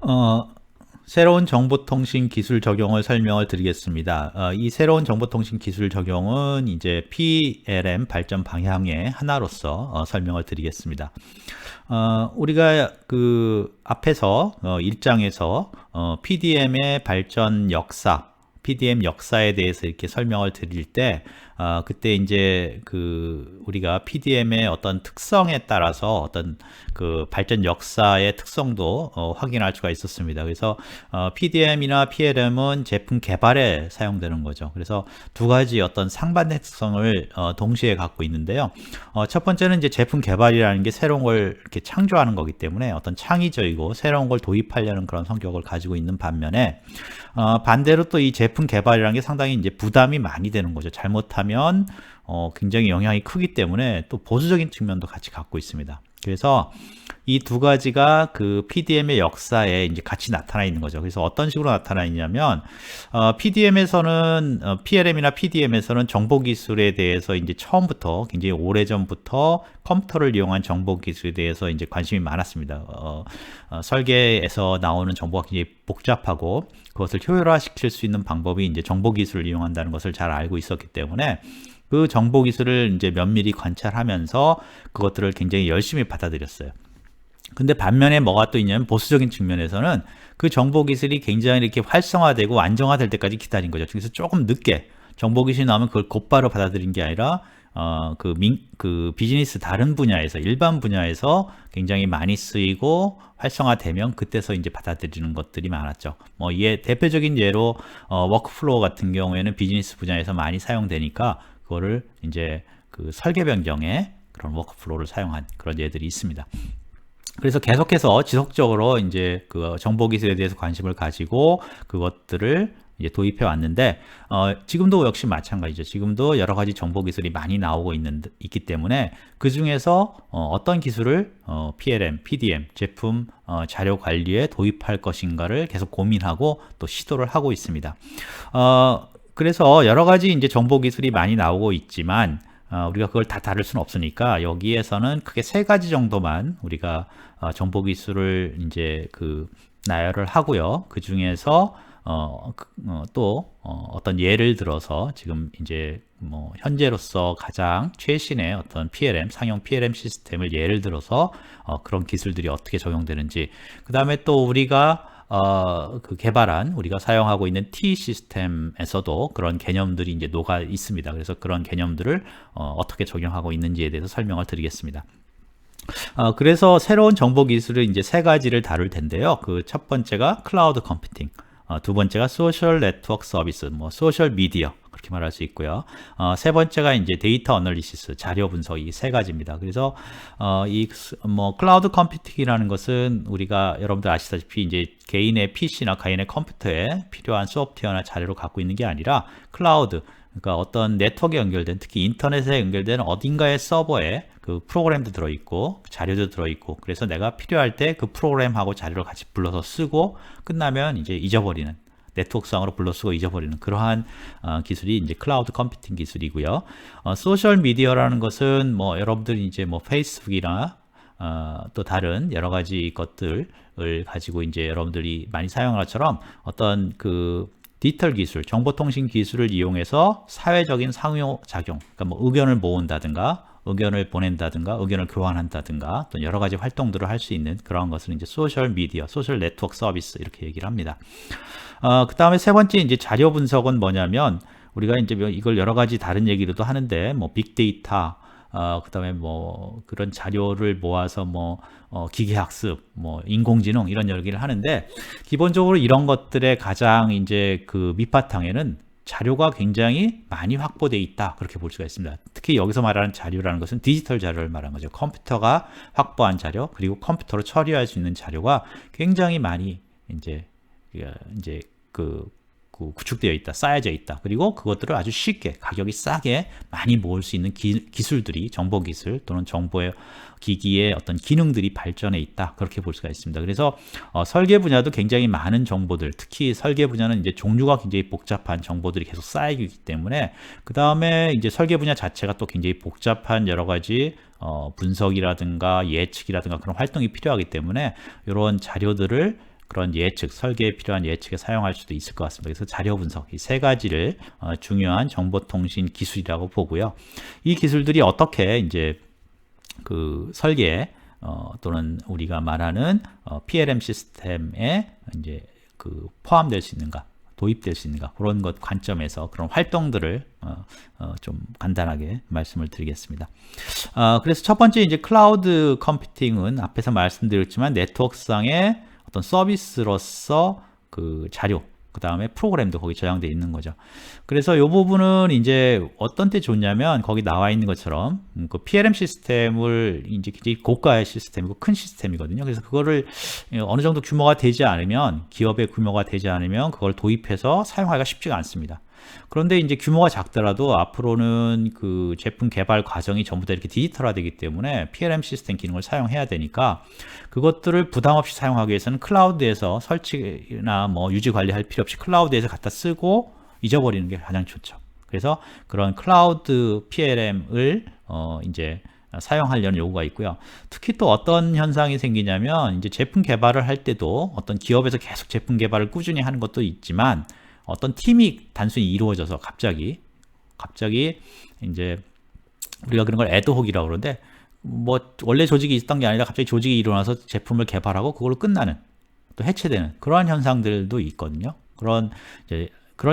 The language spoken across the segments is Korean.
어, 새로운 정보통신 기술 적용을 설명을 드리겠습니다. 이 새로운 정보통신 기술 적용은 이제 PLM 발전 방향의 하나로서 설명을 드리겠습니다. 우리가 그 앞에서 1장에서 PDM의 발전 역사, PDM 역사에 대해서 이렇게 설명을 드릴 때 그때 이제 그 우리가 PDM의 어떤 특성에 따라서 어떤 그 발전 역사의 특성도 확인할 수가 있었습니다. 그래서 PDM이나 PLM은 제품 개발에 사용되는 거죠. 그래서 두 가지 어떤 상반된 특성을 동시에 갖고 있는데요. 첫 번째는 이제 제품 개발이라는 게 새로운 걸 이렇게 창조하는 거기 때문에 어떤 창의적이고 새로운 걸 도입하려는 그런 성격을 가지고 있는 반면에 반대로 또 이 제품 개발이라는 게 상당히 이제 부담이 많이 되는 거죠. 잘못하면 굉장히 영향이 크기 때문에 또 보수적인 측면도 같이 갖고 있습니다. 그래서 이 두 가지가 그 PDM의 역사에 이제 같이 나타나 있는 거죠. 그래서 어떤 식으로 나타나 있냐면, PDM에서는, PLM이나 PDM에서는 정보 기술에 대해서 이제 처음부터 굉장히 오래전부터 컴퓨터를 이용한 정보 기술에 대해서 이제 관심이 많았습니다. 설계에서 나오는 정보가 굉장히 복잡하고 그것을 효율화시킬 수 있는 방법이 이제 정보 기술을 이용한다는 것을 잘 알고 있었기 때문에 그 정보 기술을 이제 면밀히 관찰하면서 그것들을 굉장히 열심히 받아들였어요. 근데 반면에 뭐가 또 있냐면 보수적인 측면에서는 그 정보 기술이 굉장히 이렇게 활성화되고 안정화될 때까지 기다린 거죠. 그래서 조금 늦게 정보 기술이 나오면 그걸 곧바로 받아들인 게 아니라 그 비즈니스 다른 분야에서 일반 분야에서 굉장히 많이 쓰이고 활성화되면 그때서 이제 받아들이는 것들이 많았죠. 뭐 이에 대표적인 예로 워크플로우 같은 경우에는 비즈니스 분야에서 많이 사용되니까 그거를 이제 그 설계 변경에 그런 워크플로우를 사용한 그런 예들이 있습니다. 그래서 계속해서 지속적으로 이제 그 정보 기술에 대해서 관심을 가지고 그것들을 이제 도입해 왔는데 지금도 역시 마찬가지죠. 지금도 여러 가지 정보 기술이 많이 나오고 있기 때문에 그 중에서 어떤 기술을 PLM, PDM 제품 자료 관리에 도입할 것인가를 계속 고민하고 또 시도를 하고 있습니다. 그래서 여러 가지 이제 정보 기술이 많이 나오고 있지만 우리가 그걸 다 다룰 수는 없으니까 여기에서는 크게 세 가지 정도만 우리가 정보 기술을 이제 그 나열을 하고요. 그 중에서 또 어떤 예를 들어서 지금 이제 뭐 현재로서 가장 최신의 어떤 PLM 상용 PLM 시스템을 예를 들어서 그런 기술들이 어떻게 적용되는지, 그 다음에 또 우리가 그 개발한 우리가 사용하고 있는 T 시스템에서도 그런 개념들이 이제 녹아 있습니다. 그래서 그런 개념들을 어떻게 적용하고 있는지에 대해서 설명을 드리겠습니다. 그래서 새로운 정보 기술을 이제 세 가지를 다룰 텐데요. 그 첫 번째가 클라우드 컴퓨팅, 두 번째가 소셜 네트워크 서비스, 뭐 소셜 미디어 그렇게 말할 수 있고요. 세 번째가 이제 데이터 어널리시스, 자료 분석, 이 세 가지입니다. 그래서 이 뭐 클라우드 컴퓨팅이라는 것은 우리가 여러분들 아시다시피 이제 개인의 PC나 개인의 컴퓨터에 필요한 소프트웨어나 자료를 갖고 있는 게 아니라 클라우드, 그러니까 어떤 네트워크에 연결된, 특히 인터넷에 연결된 어딘가의 서버에 그 프로그램도 들어있고 자료도 들어있고, 그래서 내가 필요할 때 그 프로그램하고 자료를 같이 불러서 쓰고 끝나면 이제 잊어버리는, 네트워크상으로 불러 쓰고 잊어버리는 그러한 기술이 이제 클라우드 컴퓨팅 기술이고요. 소셜 미디어라는 것은 뭐 여러분들이 이제 뭐 페이스북이나 또 다른 여러 가지 것들을 가지고 이제 여러분들이 많이 사용하는 것처럼 어떤 그 디지털 기술, 정보통신 기술을 이용해서 사회적인 상호작용, 그러니까 뭐 의견을 모은다든가, 의견을 보낸다든가, 의견을 교환한다든가, 또 여러 가지 활동들을 할 수 있는 그런 것을 이제 소셜 미디어, 소셜 네트워크 서비스 이렇게 얘기를 합니다. 그 다음에 세 번째 이제 자료 분석은 뭐냐면, 우리가 이제 이걸 여러 가지 다른 얘기로도 하는데, 뭐 빅데이터, 그 다음에 뭐 그런 자료를 모아서 뭐 기계학습, 뭐 인공지능 이런 얘기를 하는데, 기본적으로 이런 것들의 가장 이제 그 밑바탕에는 자료가 굉장히 많이 확보되어 있다, 그렇게 볼 수가 있습니다. 특히 여기서 말하는 자료라는 것은 디지털 자료를 말하는 거죠. 컴퓨터가 확보한 자료, 그리고 컴퓨터로 처리할 수 있는 자료가 굉장히 많이 이제 구축되어 있다, 쌓여져 있다. 그리고 그것들을 아주 쉽게 가격이 싸게 많이 모을 수 있는 기술들이, 정보 기술 또는 정보의 기기의 어떤 기능들이 발전해 있다, 그렇게 볼 수가 있습니다. 그래서 설계 분야도 굉장히 많은 정보들, 특히 설계 분야는 이제 종류가 굉장히 복잡한 정보들이 계속 쌓이기 때문에, 그 다음에 이제 설계 분야 자체가 또 굉장히 복잡한 여러 가지 분석이라든가 예측이라든가 그런 활동이 필요하기 때문에 이런 자료들을 그런 예측, 설계에 필요한 예측에 사용할 수도 있을 것 같습니다. 그래서 자료 분석, 이 세 가지를 중요한 정보통신 기술이라고 보고요. 이 기술들이 어떻게 이제 그 설계 또는 우리가 말하는 PLM 시스템에 이제 그 포함될 수 있는가, 도입될 수 있는가, 그런 것 관점에서 그런 활동들을 좀 간단하게 말씀을 드리겠습니다. 그래서 첫 번째 이제 클라우드 컴퓨팅은 앞에서 말씀드렸지만 네트워크상의 어떤 서비스로서 그 자료, 그 다음에 프로그램도 거기 저장되어 있는 거죠. 그래서 이 부분은 이제 어떤 때 좋냐면 거기 나와 있는 것처럼 그 PLM 시스템을 이제 굉장히 고가의 시스템이고 큰 시스템이거든요. 그래서 그거를 어느 정도 규모가 되지 않으면, 기업의 규모가 되지 않으면 그걸 도입해서 사용하기가 쉽지가 않습니다. 그런데 이제 규모가 작더라도 앞으로는 그 제품 개발 과정이 전부 다 이렇게 디지털화되기 때문에 PLM 시스템 기능을 사용해야 되니까 그것들을 부담 없이 사용하기 위해서는 클라우드에서 설치나 뭐 유지 관리할 필요 없이 클라우드에서 갖다 쓰고 잊어버리는 게 가장 좋죠. 그래서 그런 클라우드 PLM을 이제 사용하려는 요구가 있고요. 특히 또 어떤 현상이 생기냐면 이제 제품 개발을 할 때도 어떤 기업에서 계속 제품 개발을 꾸준히 하는 것도 있지만 어떤 팀이 단순히 이루어져서 갑자기 이제 우리가 그런 걸 애드혹이라고 그러는데 뭐 원래 조직이 있던 게 아니라 갑자기 조직이 일어나서 제품을 개발하고 그걸로 끝나는, 또 해체되는 그러한 현상들도 있거든요. 그런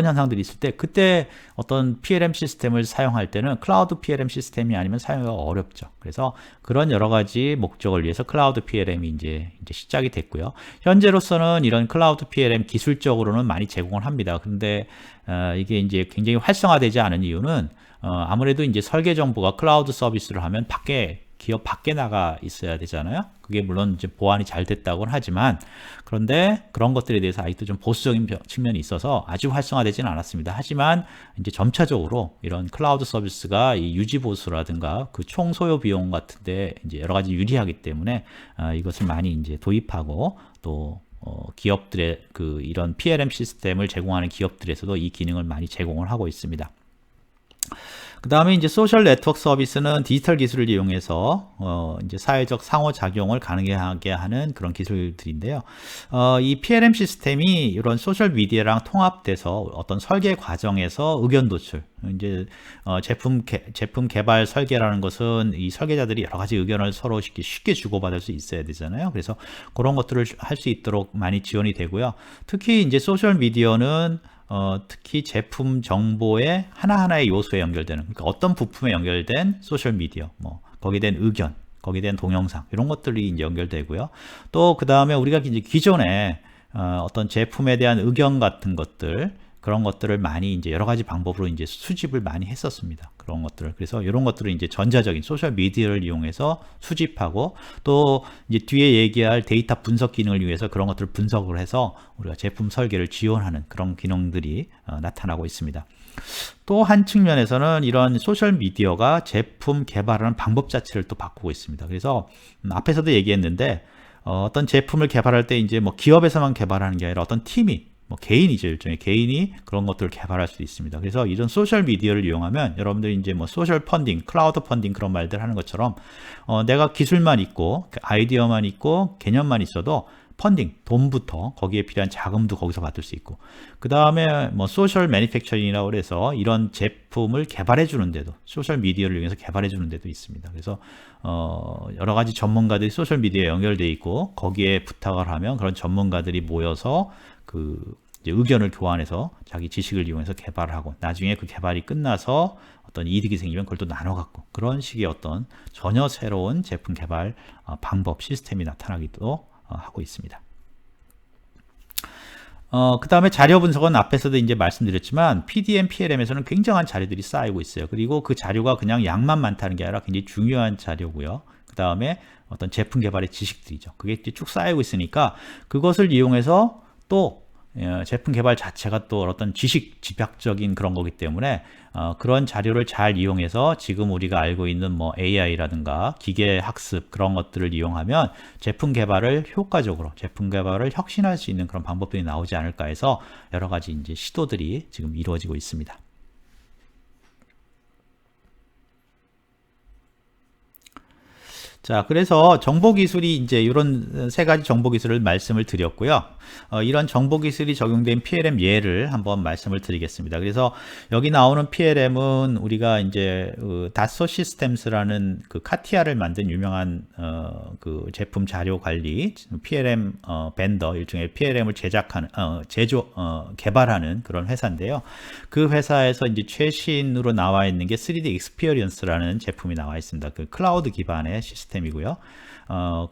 현상들이 있을 때 그때 어떤 PLM 시스템을 사용할 때는 클라우드 PLM 시스템이 아니면 사용하기가 어렵죠. 그래서 그런 여러 가지 목적을 위해서 클라우드 PLM이 이제 시작이 됐고요. 현재로서는 이런 클라우드 PLM 기술적으로는 많이 제공을 합니다. 근데 이게 이제 굉장히 활성화되지 않은 이유는 아무래도 이제 설계 정보가 클라우드 서비스를 하면 기업 밖에 나가 있어야 되잖아요. 그게 물론 이제 보안이 잘 됐다고는 하지만, 그런데 그런 것들에 대해서 아직도 좀 보수적인 측면이 있어서 아주 활성화되지는 않았습니다. 하지만 이제 점차적으로 이런 클라우드 서비스가 이 유지 보수라든가 그 총 소요 비용 같은데 이제 여러 가지 유리하기 때문에 이것을 많이 이제 도입하고 또 기업들의 그 이런 PLM 시스템을 제공하는 기업들에서도 이 기능을 많이 제공을 하고 있습니다. 그 다음에 이제 소셜 네트워크 서비스는 디지털 기술을 이용해서 이제 사회적 상호작용을 가능하게 하는 그런 기술들인데요. 이 PLM 시스템이 이런 소셜 미디어랑 통합돼서 어떤 설계 과정에서 의견 도출, 이제 제품 개발 설계라는 것은 이 설계자들이 여러 가지 의견을 서로 쉽게 주고받을 수 있어야 되잖아요. 그래서 그런 것들을 할 수 있도록 많이 지원이 되고요. 특히 이제 소셜 미디어는 특히 제품 정보의 하나하나의 요소에 연결되는, 그러니까 어떤 부품에 연결된 소셜 미디어, 뭐 거기에 대한 의견, 거기에 대한 동영상, 이런 것들이 이제 연결되고요. 또 그 다음에 우리가 이제 기존에 어떤 제품에 대한 의견 같은 것들, 그런 것들을 많이 이제 여러 가지 방법으로 이제 수집을 많이 했었습니다. 그런 것들을. 그래서 이런 것들을 이제 전자적인 소셜 미디어를 이용해서 수집하고, 또 이제 뒤에 얘기할 데이터 분석 기능을 위해서 그런 것들을 분석을 해서 우리가 제품 설계를 지원하는 그런 기능들이 나타나고 있습니다. 또 한 측면에서는 이런 소셜 미디어가 제품 개발하는 방법 자체를 또 바꾸고 있습니다. 그래서 앞에서도 얘기했는데 어떤 제품을 개발할 때 이제 뭐 기업에서만 개발하는 게 아니라 어떤 팀이, 뭐 개인이죠, 일종의 개인이 그런 것들을 개발할 수 있습니다. 그래서 이런 소셜 미디어를 이용하면 여러분들이 이제 뭐 소셜 펀딩, 클라우드 펀딩 그런 말들 하는 것처럼 내가 기술만 있고 아이디어만 있고 개념만 있어도 펀딩, 돈부터 거기에 필요한 자금도 거기서 받을 수 있고, 그 다음에 뭐 소셜 매니팩처링이라고 해서 이런 제품을 개발해 주는데도, 소셜 미디어를 이용해서 개발해 주는데도 있습니다. 그래서 여러 가지 전문가들이 소셜 미디어에 연결돼 있고 거기에 부탁을 하면 그런 전문가들이 모여서 그 이제 의견을 교환해서 자기 지식을 이용해서 개발을 하고, 나중에 그 개발이 끝나서 어떤 이득이 생기면 그걸 또 나눠 갖고, 그런 식의 어떤 전혀 새로운 제품 개발 방법, 시스템이 나타나기도 하고 있습니다. 그 다음에 자료 분석은 앞에서도 이제 말씀드렸지만 PDM, PLM에서는 굉장한 자료들이 쌓이고 있어요. 그리고 그 자료가 그냥 양만 많다는 게 아니라 굉장히 중요한 자료고요. 그 다음에 어떤 제품 개발의 지식들이죠. 그게 쭉 쌓이고 있으니까 그것을 이용해서 또 제품 개발 자체가 또 어떤 집약적인 그런 거기 때문에 그런 자료를 잘 이용해서 지금 우리가 알고 있는 뭐 AI라든가 기계 학습 그런 것들을 이용하면 제품 개발을 효과적으로, 제품 개발을 혁신할 수 있는 그런 방법들이 나오지 않을까 해서 여러 가지 이제 시도들이 지금 이루어지고 있습니다. 자, 그래서 정보기술이 이제 이런 세 가지 정보기술을 말씀을 드렸고요. 이런 정보 기술이 적용된 PLM 예를 한번 말씀을 드리겠습니다. 그래서 여기 나오는 PLM은 우리가 이제 다소 시스템스라는 그 카티아를 만든 유명한 그 제품 자료 관리 PLM 벤더, 일종의 PLM을 제작하는 개발하는 그런 회사인데요. 그 회사에서 이제 최신으로 나와 있는 게 3D 익스피리언스라는 제품이 나와 있습니다. 그 클라우드 기반의 시스템이고요.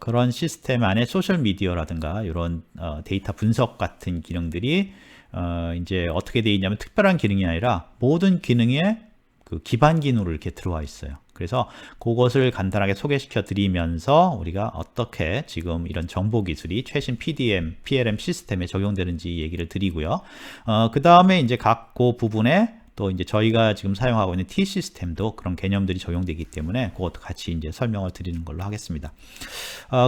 그런 시스템 안에 소셜 미디어라든가 이런 데이터 분석 같은 기능들이 이제 어떻게 되어 있냐면 특별한 기능이 아니라 모든 기능에 그 기반 기능으로 이렇게 들어와 있어요. 그래서 그것을 간단하게 소개시켜 드리면서 우리가 어떻게 지금 이런 정보 기술이 최신 PLM 시스템에 적용되는지 얘기를 드리고요. 그 다음에 이제 각 그 부분에 또 이제 저희가 지금 사용하고 있는 T 시스템도 그런 개념들이 적용되기 때문에 그것도 같이 이제 설명을 드리는 걸로 하겠습니다.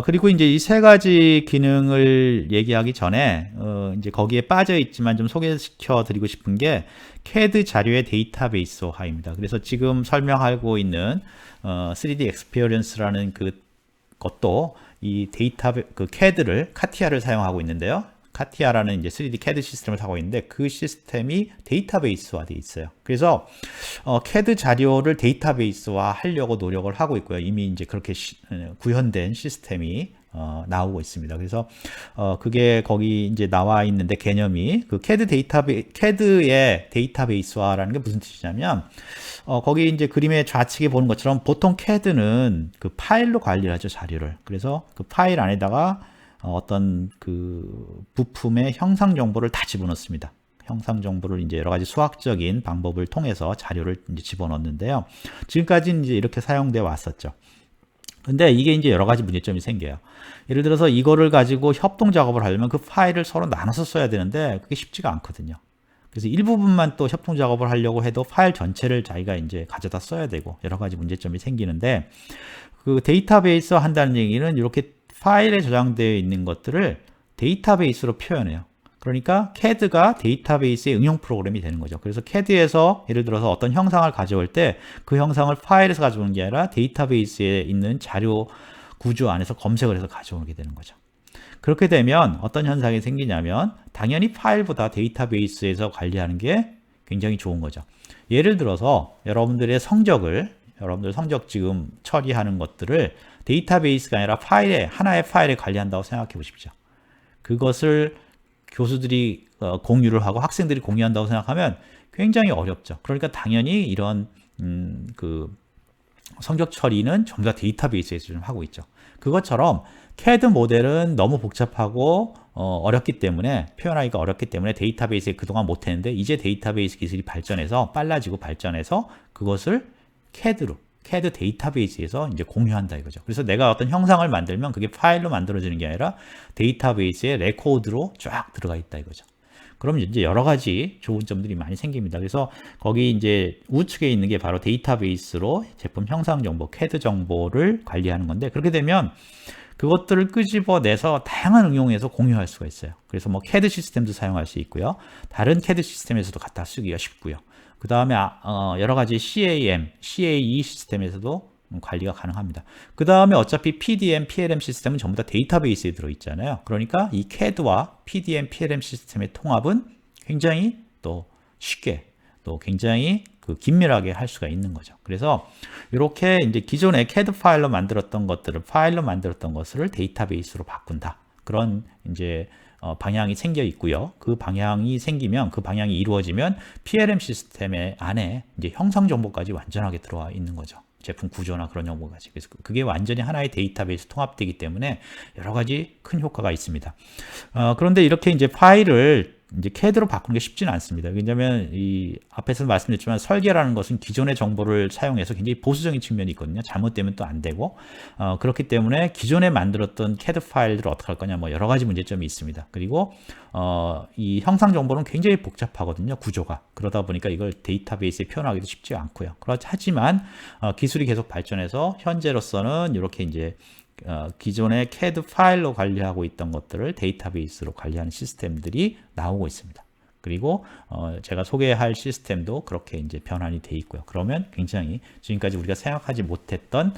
그리고 이제 이 세 가지 기능을 얘기하기 전에 이제 거기에 빠져 있지만 좀 소개시켜 드리고 싶은 게 CAD 자료의 데이터베이스화입니다. 그래서 지금 설명하고 있는 3D Experience라는 그 것도 이 그 CAD를 카티아를 사용하고 있는데요. 카티아라는 이제 3D CAD 시스템을 사고 있는데 그 시스템이 데이터베이스화 되어 있어요. 그래서 CAD 자료를 데이터베이스화 하려고 노력을 하고 있고요. 이미 이제 그렇게 구현된 시스템이 나오고 있습니다. 그래서 그게 거기 이제 나와 있는데 개념이 그 CAD의 데이터베이스화라는 게 무슨 뜻이냐면 거기 이제 그림의 좌측에 보는 것처럼 보통 CAD는 그 파일로 관리를 하죠, 자료를. 그래서 그 파일 안에다가 어떤 그 부품의 형상 정보를 다 집어넣습니다. 형상 정보를 이제 여러 가지 수학적인 방법을 통해서 자료를 이제 집어넣는데요. 지금까지는 이제 이렇게 사용되어 왔었죠. 근데 이게 이제 여러 가지 문제점이 생겨요. 예를 들어서 이거를 가지고 협동 작업을 하려면 그 파일을 서로 나눠서 써야 되는데 그게 쉽지가 않거든요. 그래서 일부분만 또 협동 작업을 하려고 해도 파일 전체를 자기가 이제 가져다 써야 되고 여러 가지 문제점이 생기는데 그 데이터베이스 한다는 얘기는 이렇게 파일에 저장되어 있는 것들을 데이터베이스로 표현해요. 그러니까 CAD가 데이터베이스의 응용 프로그램이 되는 거죠. 그래서 CAD에서 예를 들어서 어떤 형상을 가져올 때 그 형상을 파일에서 가져오는 게 아니라 데이터베이스에 있는 자료 구조 안에서 검색을 해서 가져오게 되는 거죠. 그렇게 되면 어떤 현상이 생기냐면 당연히 파일보다 데이터베이스에서 관리하는 게 굉장히 좋은 거죠. 예를 들어서 여러분들 성적 지금 처리하는 것들을 데이터베이스가 아니라 하나의 파일에 관리한다고 생각해 보십시오. 그것을 교수들이 공유를 하고 학생들이 공유한다고 생각하면 굉장히 어렵죠. 그러니까 당연히 이런 그 성적 처리는 전부 다 데이터베이스에서 좀 하고 있죠. 그것처럼 CAD 모델은 너무 복잡하고 어렵기 때문에 표현하기가 어렵기 때문에 데이터베이스에 그동안 못했는데 이제 데이터베이스 기술이 발전해서 빨라지고 발전해서 그것을 CAD 데이터베이스에서 이제 공유한다 이거죠. 그래서 내가 어떤 형상을 만들면 그게 파일로 만들어지는 게 아니라 데이터베이스에 레코드로 쫙 들어가 있다 이거죠. 그럼 이제 여러 가지 좋은 점들이 많이 생깁니다. 그래서 거기 이제 우측에 있는 게 바로 데이터베이스로 제품 형상 정보, CAD 정보를 관리하는 건데 그렇게 되면 그것들을 끄집어내서 다양한 응용에서 공유할 수가 있어요. 그래서 뭐 CAD 시스템도 사용할 수 있고요. 다른 CAD 시스템에서도 갖다 쓰기가 쉽고요. 그 다음에 여러 가지 CAE 시스템에서도 관리가 가능합니다. 그 다음에 어차피 PDM, PLM 시스템은 전부 다 데이터베이스에 들어있잖아요. 그러니까 이 CAD와 PDM, PLM 시스템의 통합은 굉장히 또 쉽게 또 굉장히 그 긴밀하게 할 수가 있는 거죠. 그래서 이렇게 이제 기존에 CAD 파일로 만들었던 것을 데이터베이스로 바꾼다. 그런 이제 방향이 생겨 있고요. 그 방향이 이루어지면 PLM 시스템의 안에 이제 형상 정보까지 완전하게 들어와 있는 거죠. 제품 구조나 그런 정보까지. 그래서 그게 완전히 하나의 데이터베이스 통합되기 때문에 여러 가지 큰 효과가 있습니다. 그런데 이렇게 이제 파일을 이제 CAD로 바꾸는 게 쉽지는 않습니다. 왜냐하면 이 앞에서 말씀드렸지만 설계라는 것은 기존의 정보를 사용해서 굉장히 보수적인 측면이 있거든요. 잘못되면 또 안 되고 그렇기 때문에 기존에 만들었던 CAD 파일들을 어떻게 할 거냐 뭐 여러 가지 문제점이 있습니다. 그리고 이 형상 정보는 굉장히 복잡하거든요. 구조가. 그러다 보니까 이걸 데이터베이스에 표현하기도 쉽지 않고요. 하지만 기술이 계속 발전해서 현재로서는 이렇게 이제 기존의 CAD 파일로 관리하고 있던 것들을 데이터베이스로 관리하는 시스템들이 나오고 있습니다. 그리고 제가 소개할 시스템도 그렇게 이제 변환이 돼 있고요. 그러면 굉장히 지금까지 우리가 생각하지 못했던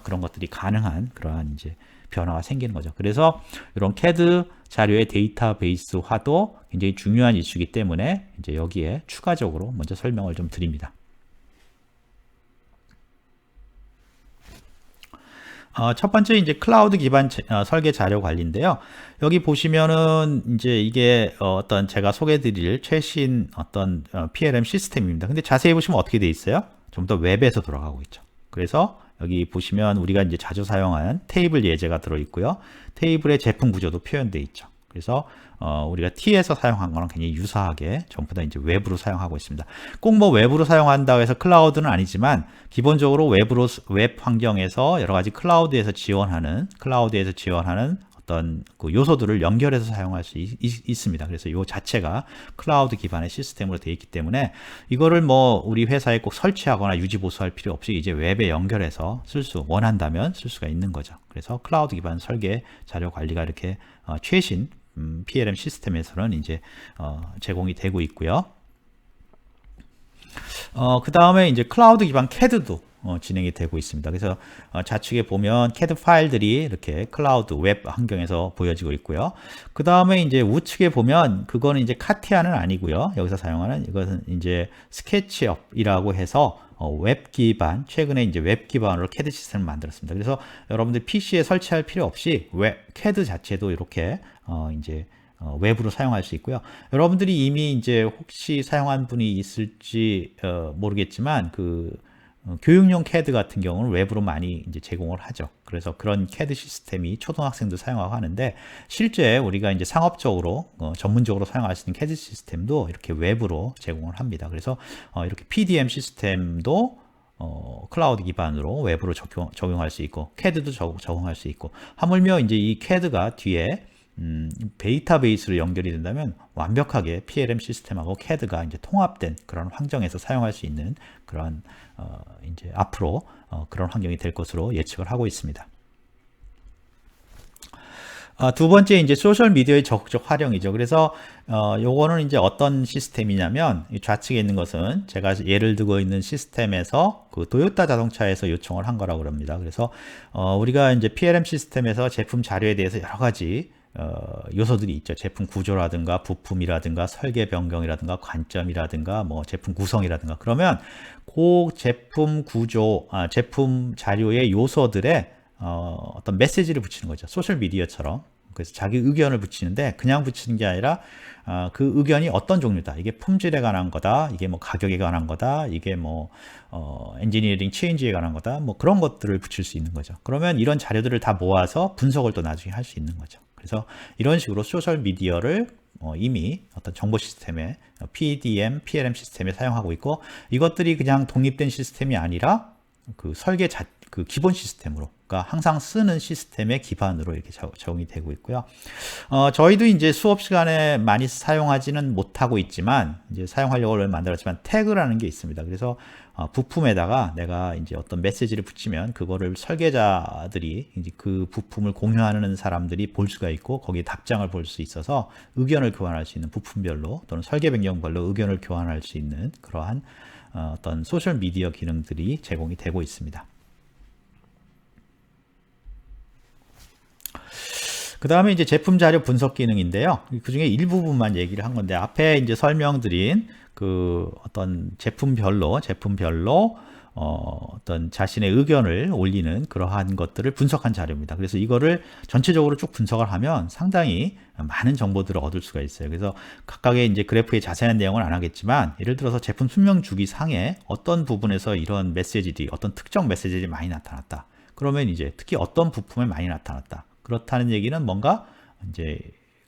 그런 것들이 가능한 그러한 이제 변화가 생기는 거죠. 그래서 이런 CAD 자료의 데이터베이스화도 굉장히 중요한 이슈이기 때문에 이제 여기에 추가적으로 먼저 설명을 좀 드립니다. 첫 번째 이제 클라우드 기반 설계 자료 관리인데요. 여기 보시면은 이제 이게 어떤 제가 소개드릴 최신 어떤 PLM 시스템입니다. 근데 자세히 보시면 어떻게 돼 있어요? 좀 더 웹에서 돌아가고 있죠. 그래서 여기 보시면 우리가 이제 자주 사용하는 테이블 예제가 들어 있고요. 테이블의 제품 구조도 표현되어 있죠. 그래서 우리가 T에서 사용한 거랑 굉장히 유사하게 전부 다 이제 웹으로 사용하고 있습니다. 꼭 뭐 웹으로 사용한다고 해서 클라우드는 아니지만 기본적으로 웹 환경에서 여러 가지 클라우드에서 지원하는 어떤 그 요소들을 연결해서 사용할 수 있습니다. 그래서 이 자체가 클라우드 기반의 시스템으로 되어 있기 때문에 이거를 뭐 우리 회사에 꼭 설치하거나 유지 보수할 필요 없이 이제 웹에 연결해서 원한다면 쓸 수가 있는 거죠. 그래서 클라우드 기반 설계 자료 관리가 이렇게 최신 PLM 시스템에서는 이제 제공이 되고 있고요. 그 다음에 이제 클라우드 기반 CAD도 진행이 되고 있습니다. 그래서 좌측에 보면 CAD 파일들이 이렇게 클라우드 웹 환경에서 보여지고 있고요. 그 다음에 이제 우측에 보면 그거는 이제 카티아는 아니고요. 여기서 사용하는 이것은 이제 스케치업이라고 해서 웹 기반, 최근에 이제 웹 기반으로 CAD 시스템을 만들었습니다. 그래서 여러분들 PC에 설치할 필요 없이 CAD 자체도 이렇게 이제 웹으로 사용할 수 있고요. 여러분들이 이미 이제 혹시 사용한 분이 있을지 모르겠지만 교육용 CAD 같은 경우는 웹으로 많이 이제 제공을 하죠. 그래서 그런 CAD 시스템이 초등학생도 사용하고 하는데 실제 우리가 이제 상업적으로 전문적으로 사용할 수 있는 CAD 시스템도 이렇게 웹으로 제공을 합니다. 그래서 이렇게 PDM 시스템도 클라우드 기반으로 웹으로 적용할 수 있고 CAD도 적용할 수 있고 하물며 이제 이 CAD가 뒤에 데이터베이스로 연결이 된다면 완벽하게 PLM 시스템하고 CAD가 이제 통합된 그런 환경에서 사용할 수 있는 그런 이제 앞으로 그런 환경이 될 것으로 예측을 하고 있습니다. 두 번째 이제 소셜 미디어의 적극적 활용이죠. 그래서 요거는 이제 어떤 시스템이냐면 이 좌측에 있는 것은 제가 예를 들고 있는 시스템에서 그 도요타 자동차에서 요청을 한 거라고 합니다. 그래서 우리가 이제 PLM 시스템에서 제품 자료에 대해서 여러 가지 요소들이 있죠. 제품 구조라든가 부품이라든가 설계 변경이라든가 관점이라든가 뭐 제품 구성이라든가 그러면 그 제품 구조, 제품 자료의 요소들에 어떤 메시지를 붙이는 거죠. 소셜 미디어처럼. 그래서 자기 의견을 붙이는데 그냥 붙이는 게 아니라 그 의견이 어떤 종류다. 이게 품질에 관한 거다. 이게 뭐 가격에 관한 거다. 이게 뭐 엔지니어링 체인지에 관한 거다. 뭐 그런 것들을 붙일 수 있는 거죠. 그러면 이런 자료들을 다 모아서 분석을 또 나중에 할 수 있는 거죠. 그래서 이런 식으로 소셜 미디어를 이미 어떤 정보 시스템에 PDM, PLM 시스템에 사용하고 있고 이것들이 그냥 독립된 시스템이 아니라 그 그 기본 시스템으로, 그러니까 항상 쓰는 시스템의 기반으로 이렇게 적용이 되고 있고요. 저희도 이제 수업 시간에 많이 사용하지는 못하고 있지만 이제 사용하려고 만들었지만 태그라는 게 있습니다. 그래서 부품에다가 내가 이제 어떤 메시지를 붙이면 그거를 설계자들이 이제 그 부품을 공유하는 사람들이 볼 수가 있고 거기에 답장을 볼 수 있어서 의견을 교환할 수 있는 부품별로 또는 설계 변경별로 의견을 교환할 수 있는 그러한 어떤 소셜 미디어 기능들이 제공이 되고 있습니다. 그 다음에 이제 제품 자료 분석 기능인데요. 그 중에 일부분만 얘기를 한 건데 앞에 이제 설명드린 그 어떤 제품별로 어떤 자신의 의견을 올리는 그러한 것들을 분석한 자료입니다. 그래서 이거를 전체적으로 쭉 분석을 하면 상당히 많은 정보들을 얻을 수가 있어요. 그래서 각각의 이제 그래프의 자세한 내용은 안 하겠지만 예를 들어서 제품 수명 주기 상에 어떤 부분에서 이런 메시지들이 어떤 특정 메시지들이 많이 나타났다. 그러면 이제 특히 어떤 부품에 많이 나타났다. 그렇다는 얘기는 뭔가 이제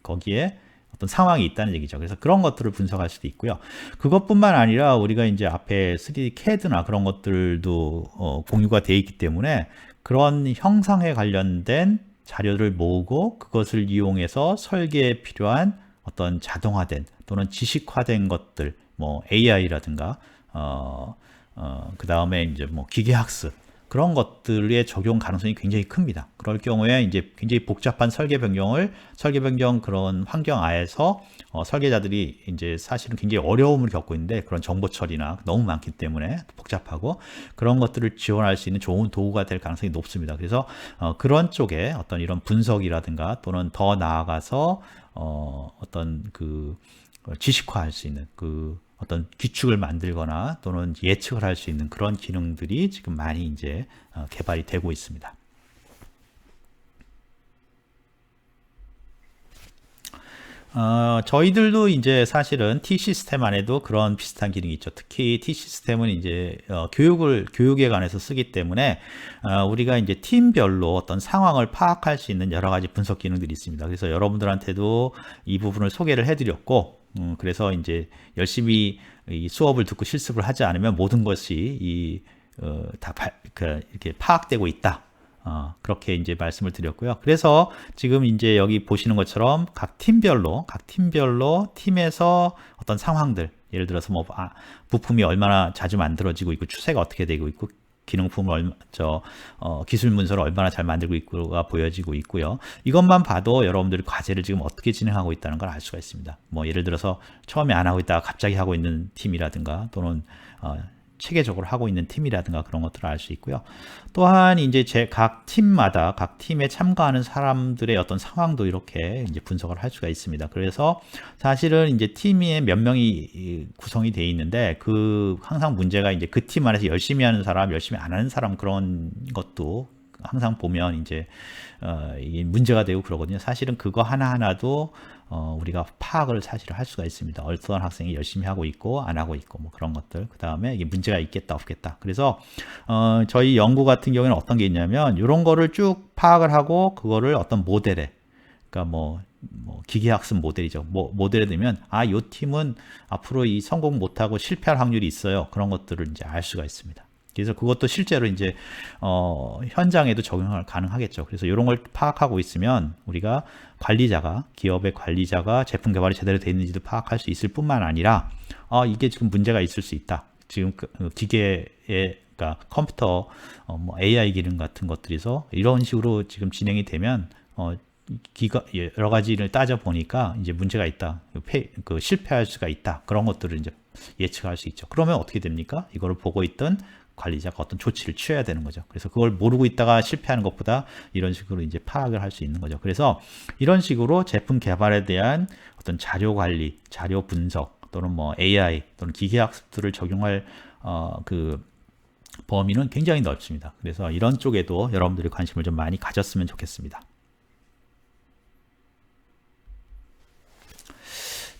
거기에 어떤 상황이 있다는 얘기죠. 그래서 그런 것들을 분석할 수도 있고요. 그것뿐만 아니라 우리가 이제 앞에 3D CAD나 그런 것들도 공유가 되어 있기 때문에 그런 형상에 관련된 자료를 모으고 그것을 이용해서 설계에 필요한 어떤 자동화된 또는 지식화된 것들, 뭐 AI라든가 그 다음에 이제 뭐 기계학습 그런 것들의 적용 가능성이 굉장히 큽니다. 그럴 경우에 이제 굉장히 복잡한 설계 변경 그런 환경 하에서 설계자들이 이제 사실은 굉장히 어려움을 겪고 있는데, 그런 정보 처리나 너무 많기 때문에 복잡하고 그런 것들을 지원할 수 있는 좋은 도구가 될 가능성이 높습니다. 그래서 그런 쪽에 어떤 이런 분석이라든가 또는 더 나아가서 어떤 그 지식화할 수 있는 그 어떤 규칙을 만들거나 또는 예측을 할 수 있는 그런 기능들이 지금 많이 이제 개발이 되고 있습니다. 저희들도 이제 사실은 T 시스템 안에도 그런 비슷한 기능이 있죠. 특히 T 시스템은 이제 교육에 관해서 쓰기 때문에 우리가 이제 팀별로 어떤 상황을 파악할 수 있는 여러 가지 분석 기능들이 있습니다. 그래서 여러분들한테도 이 부분을 소개를 해드렸고, 그래서 이제 열심히 이 수업을 듣고 실습을 하지 않으면 모든 것이 이렇게 파악되고 있다. 그렇게 이제 말씀을 드렸고요. 그래서 지금 이제 여기 보시는 것처럼 각 팀별로 팀에서 어떤 상황들, 예를 들어서 뭐 부품이 얼마나 자주 만들어지고 있고 추세가 어떻게 되고 있고 기능품을 기술 문서를 얼마나 잘 만들고 있고가 보여지고 있고요. 이것만 봐도 여러분들이 과제를 지금 어떻게 진행하고 있다는 걸 알 수가 있습니다. 뭐 예를 들어서 처음에 안 하고 있다가 갑자기 하고 있는 팀이라든가 또는 체계적으로 하고 있는 팀이라든가 그런 것들을 알 수 있고요. 또한 이제 각 팀마다 각 팀에 참가하는 사람들의 어떤 상황도 이렇게 이제 분석을 할 수가 있습니다. 그래서 사실은 이제 팀이 몇 명이 구성이 되어 있는데 항상 문제가 이제 그 팀 안에서 열심히 하는 사람, 열심히 안 하는 사람 그런 것도 항상 보면 이제 이게 문제가 되고 그러거든요. 사실은 그거 하나하나도 우리가 파악을 사실 할 수가 있습니다. 어떤 학생이 열심히 하고 있고 안 하고 있고 뭐 그런 것들. 그 다음에 이게 문제가 있겠다 없겠다. 그래서 저희 연구 같은 경우에는 어떤 게 있냐면 이런 거를 쭉 파악을 하고 그거를 어떤 모델에, 그러니까 뭐 기계학습 모델이죠. 모델에 넣으면 이 팀은 앞으로 이 성공 못하고 실패할 확률이 있어요. 그런 것들을 이제 알 수가 있습니다. 그래서 그것도 실제로 이제 현장에도 적용을 가능하겠죠. 그래서 이런 걸 파악하고 있으면 우리가 기업의 관리자가 제품 개발이 제대로 되어 있는지도 파악할 수 있을 뿐만 아니라 이게 지금 문제가 있을 수 있다. 지금 기계에, 그러니까 컴퓨터, 뭐 AI 기능 같은 것들에서 이런 식으로 지금 진행이 되면 여러 가지를 따져 보니까 이제 문제가 있다. 실패할 수가 있다. 그런 것들을 이제 예측할 수 있죠. 그러면 어떻게 됩니까? 이거를 보고 있던 관리자가 어떤 조치를 취해야 되는 거죠. 그래서 그걸 모르고 있다가 실패하는 것보다 이런 식으로 이제 파악을 할 수 있는 거죠. 그래서 이런 식으로 제품 개발에 대한 어떤 자료 관리, 자료 분석 또는 뭐 AI 또는 기계학습들을 적용할 그 범위는 굉장히 넓습니다. 그래서 이런 쪽에도 여러분들이 관심을 좀 많이 가졌으면 좋겠습니다.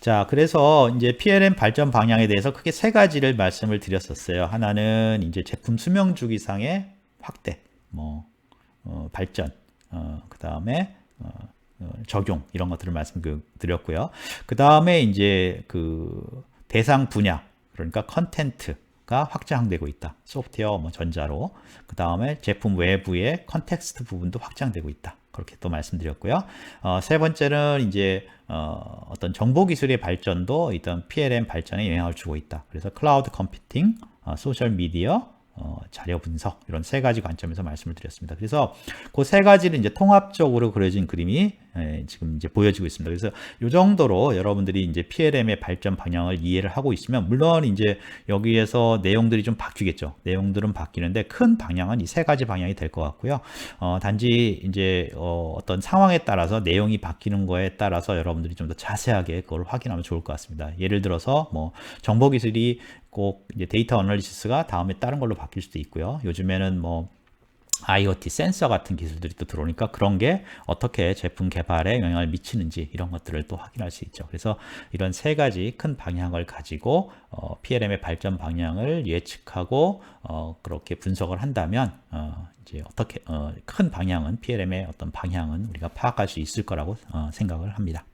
자, 그래서 이제 PLM 발전 방향에 대해서 크게 세 가지를 말씀을 드렸었어요. 하나는 이제 제품 수명 주기상의 확대, 발전, 그 다음에 적용 이런 것들을 말씀드렸고요. 그 다음에 이제 그 대상 분야, 그러니까 컨텐트가 확장되고 있다. 소프트웨어, 전자로. 그 다음에 제품 외부의 컨텍스트 부분도 확장되고 있다. 그렇게 또 말씀드렸고요. 세 번째는 이제 어떤 정보 기술의 발전도 일단 PLM 발전에 영향을 주고 있다. 그래서 클라우드 컴퓨팅, 소셜 미디어, 자료 분석 이런 세 가지 관점에서 말씀을 드렸습니다. 그래서 그 세 가지를 이제 통합적으로 그려진 그림이 지금 이제 보여지고 있습니다. 그래서 이 정도로 여러분들이 이제 PLM의 발전 방향을 이해를 하고 있으면 물론 이제 여기에서 내용들이 좀 바뀌겠죠. 내용들은 바뀌는데 큰 방향은 이 세 가지 방향이 될 것 같고요. 단지 이제 어떤 상황에 따라서 내용이 바뀌는 거에 따라서 여러분들이 좀 더 자세하게 그걸 확인하면 좋을 것 같습니다. 예를 들어서 뭐 정보 기술이 꼭 이제 데이터 어널리시스가 다음에 다른 걸로 바뀔 수도 있고요. 요즘에는 뭐 IoT 센서 같은 기술들이 또 들어오니까 그런 게 어떻게 제품 개발에 영향을 미치는지 이런 것들을 또 확인할 수 있죠. 그래서 이런 세 가지 큰 방향을 가지고 PLM의 발전 방향을 예측하고 그렇게 분석을 한다면 이제 어떻게 큰 방향은 PLM의 어떤 방향은 우리가 파악할 수 있을 거라고 생각을 합니다.